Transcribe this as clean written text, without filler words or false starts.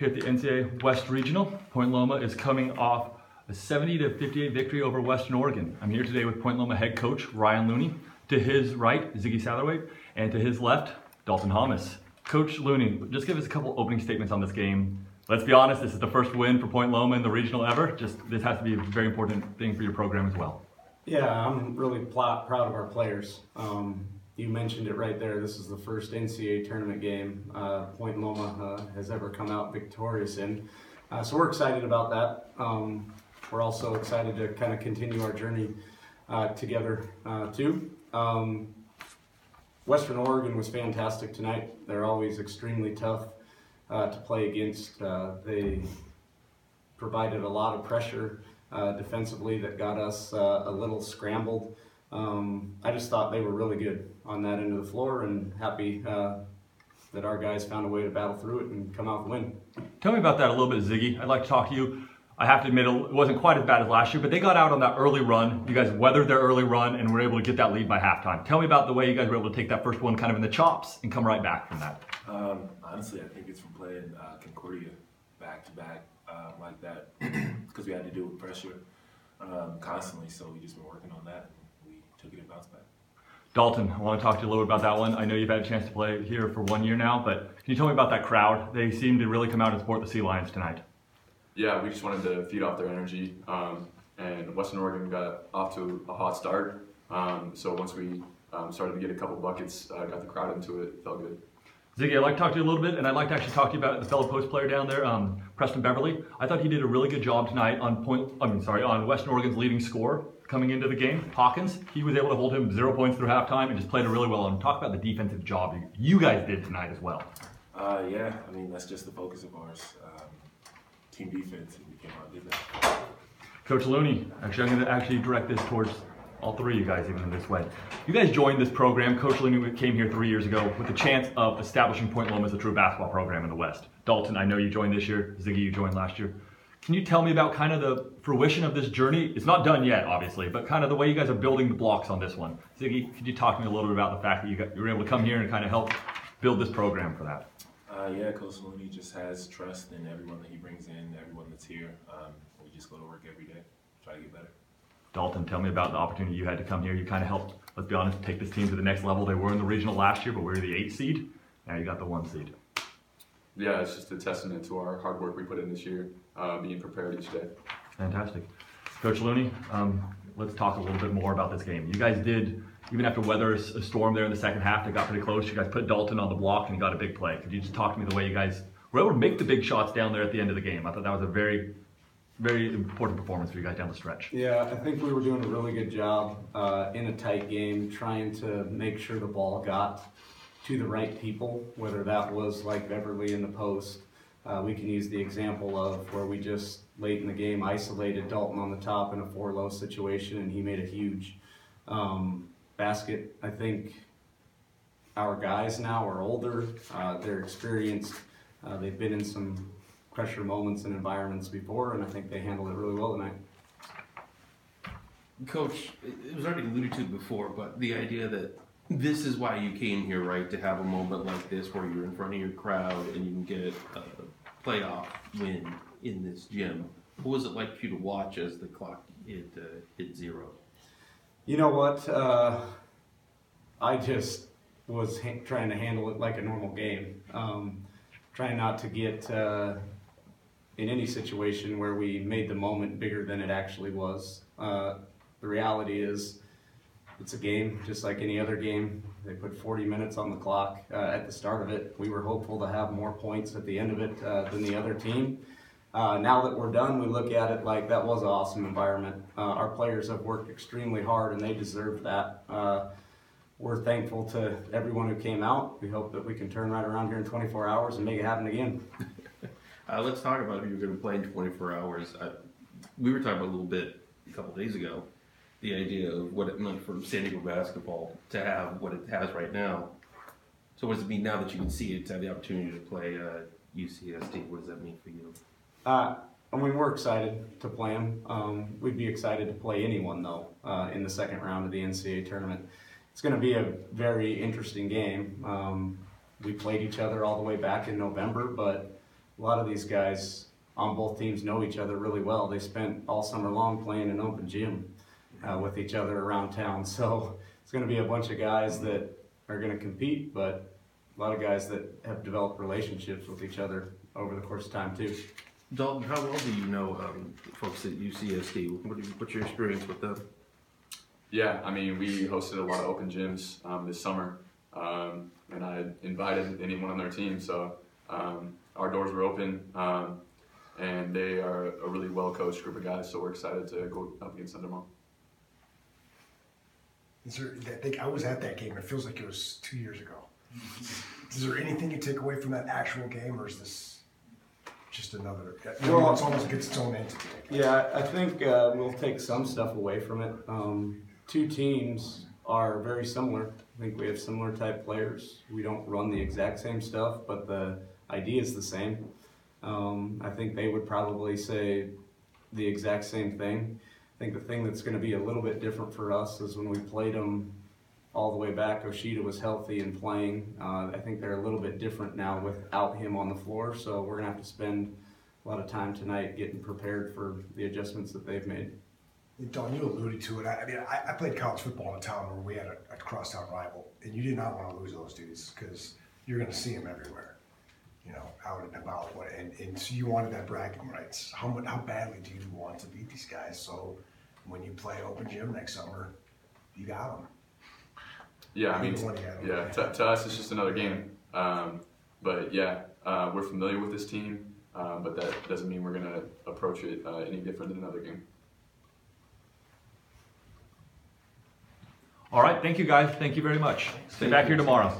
Here at the NCAA West Regional, Point Loma is coming off a 70-58 victory over Western Oregon. I'm here today with Point Loma head coach Ryan Looney. To his right, Ziggy Satterthwaite, and to his left, Dalton Thomas. Coach Looney, just give us a couple opening statements on this game. Let's be honest, this is the first win for Point Loma in the regional ever. This has to be a very important thing for your program as well. Yeah, I'm really proud of our players. You mentioned it right there. This is the first NCAA tournament game Point Loma has ever come out victorious in. So we're excited about that. We're also excited to kind of continue our journey together too. Western Oregon was fantastic tonight. They're always extremely tough to play against. They provided a lot of pressure defensively that got us a little scrambled. I just thought they were really good on that end of the floor, and happy that our guys found a way to battle through it and come out and win. Tell me about that a little bit, Ziggy. I'd like to talk to you. I have to admit, it wasn't quite as bad as last year, but they got out on that early run. You guys weathered their early run and were able to get that lead by halftime. Tell me about the way you guys were able to take that first one kind of in the chops and come right back from that. Honestly, I think it's from playing Concordia back-to-back like that because we had to deal with pressure constantly, so we just been working on that. Took it and bounced back. Dalton, I want to talk to you a little bit about that one. I know you've had a chance to play here for 1 year now, but can you tell me about that crowd? They seem to really come out and support the Sea Lions tonight. Yeah, we just wanted to feed off their energy, and Western Oregon got off to a hot start. So once we started to get a couple buckets, got the crowd into it, felt good. Ziggy, I'd like to talk to you a little bit, and I'd like to actually talk to you about the fellow post player down there, Preston Beverly. I thought he did a really good job tonight on Western Oregon's leading scorer coming into the game, Hawkins. He was able to hold him 0 points through halftime and just played it really well. And talk about the defensive job you guys did tonight as well. Yeah, I mean, that's just the focus of ours. Team defense, and we came out and did that. Coach Looney, actually, I'm going to direct this towards all three of you guys, even in this way. You guys joined this program. Coach Looney came here 3 years ago with the chance of establishing Point Loma as a true basketball program in the West. Dalton, I know you joined this year. Ziggy, you joined last year. Can you tell me about kind of the fruition of this journey? It's not done yet, obviously, but kind of the way you guys are building the blocks on this one. Ziggy, could you talk to me a little bit about the fact that you were able to come here and kind of help build this program for that? Yeah, Coach Looney just has trust in everyone that he brings in, everyone that's here. We just go to work every day, try to get better. Dalton, tell me about the opportunity you had to come here. You kind of helped, let's be honest, take this team to the next level. They were in the regional last year, but we were the 8th seed. Now you got the 1 seed. Yeah, it's just a testament to our hard work we put in this year, being prepared each day. Fantastic. Coach Looney, let's talk a little bit more about this game. You guys did, even after weather a storm there in the second half, they got pretty close. You guys put Dalton on the block and he got a big play. Could you just talk to me the way you guys were able to make the big shots down there at the end of the game? I thought that was a very, very important performance for you guys down the stretch. Yeah, I think we were doing a really good job in a tight game, trying to make sure the ball got to the right people, whether that was like Beverly in the post. We can use the example of where we just late in the game isolated Dalton on the top in a 4-low situation, and he made a huge basket. I think our guys now are older, they're experienced, they've been in some pressure moments and environments before, and I think they handled it really well tonight. Coach, it was already alluded to before, but the idea that this is why you came here, right? To have a moment like this where you're in front of your crowd and you can get a playoff win in this gym. What was it like for you to watch as the clock hit 0? You know what? I just was trying to handle it like a normal game. Trying not to get in any situation where we made the moment bigger than it actually was. The reality is, it's a game just like any other game. They put 40 minutes on the clock at the start of it. We were hopeful to have more points at the end of it than the other team. Now that we're done, we look at it like that was an awesome environment. Our players have worked extremely hard and they deserve that. We're thankful to everyone who came out. We hope that we can turn right around here in 24 hours and make it happen again. Let's talk about who you're going to play in 24 hours. We were talking about a little bit a couple days ago, the idea of what it meant for San Diego basketball to have what it has right now. So what does it mean now that you can see it, to have the opportunity to play UCSD? What does that mean for you? I mean, we're excited to play them. We'd be excited to play anyone, though, in the second round of the NCAA tournament. It's going to be a very interesting game. We played each other all the way back in November, but a lot of these guys on both teams know each other really well. They spent all summer long playing an open gym with each other around town. So it's going to be a bunch of guys that are going to compete, but a lot of guys that have developed relationships with each other over the course of time too. Dalton, how well do you know folks at UCSD? What's your experience with them? Yeah, I mean, we hosted a lot of open gyms this summer, and I invited anyone on their team, so our doors were open, and they are a really well-coached group of guys, so we're excited to go up against them tomorrow. I was at that game. It feels like it was 2 years ago. Is there anything you take away from that actual game, or is this just another? Well, it's almost like it's its own entity. Yeah, I think we'll take some stuff away from it. Two teams are very similar. I think we have similar type players. We don't run the exact same stuff, but the idea is the same. I think they would probably say the exact same thing. I think the thing that's going to be a little bit different for us is when we played them all the way back, Oshita was healthy and playing. I think they're a little bit different now without him on the floor, so we're going to have to spend a lot of time tonight getting prepared for the adjustments that they've made. Don, you alluded to it. I played college football in a town where we had a crosstown rival, and you did not want to lose those dudes because you're going to see them everywhere, you know, out and about. And so you wanted that bragging rights. How badly do you want to beat these guys? So when you play open gym next summer, you got them. Yeah, I mean, to us, it's just another game. But yeah, we're familiar with this team, but that doesn't mean we're going to approach it any different than another game. All right, thank you guys. Thank you very much. Stay back here tomorrow.